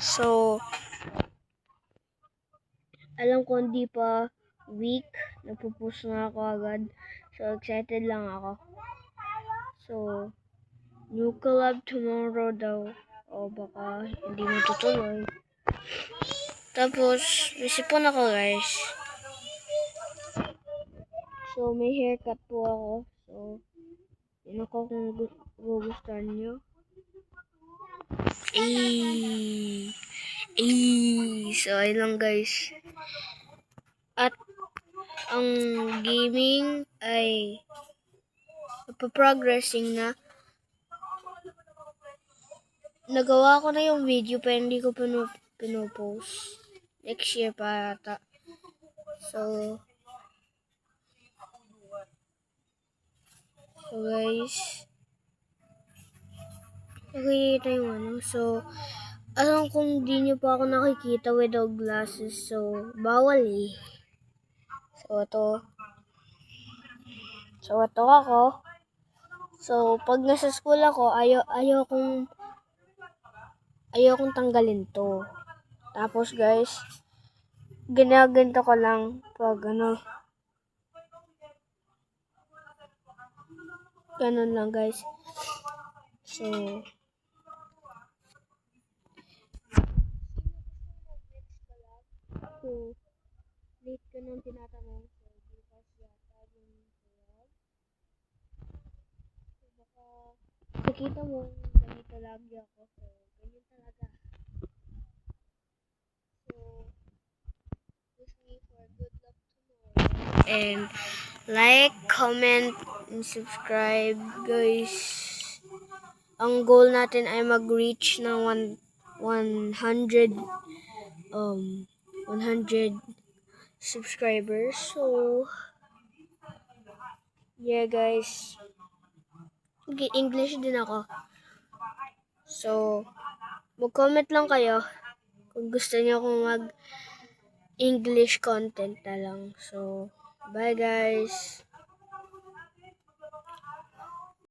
So, alam ko hindi pa week, nagpo-post na ako agad. So, excited lang ako. So, new collab tomorrow daw. O baka hindi matutuloy. Tapos, isipon ako guys. So, may haircut po ako. So, yun ako kung gugustuhan nyo. So, ayun lang guys. At, ang gaming ay progressing na. Nagawa ko na yung video pero hindi ko pinopost. Next year pa ata. So guys, nakikita yung ano. So, alam kong di nyo pa ako nakikita without glasses. So, bawal eh. So, ito ako. So, pag nasa school ako, ayaw kong tanggalin to. Tapos guys, ginaganto ko lang pag ano. Ganun lang guys. So, late ka nang tinatanong. So, bukas yata yung collab. So, baka nakita mo ganito lagi ako. So, ganyan talaga. So, wish me for good luck tomorrow. And like, comment, and subscribe guys. Ang goal natin ay mag-reach ng 100 subscribers. So, yeah guys. English din ako. So, mag-comment lang kayo kung gusto niyo akong mag-English content na lang. So, bye guys.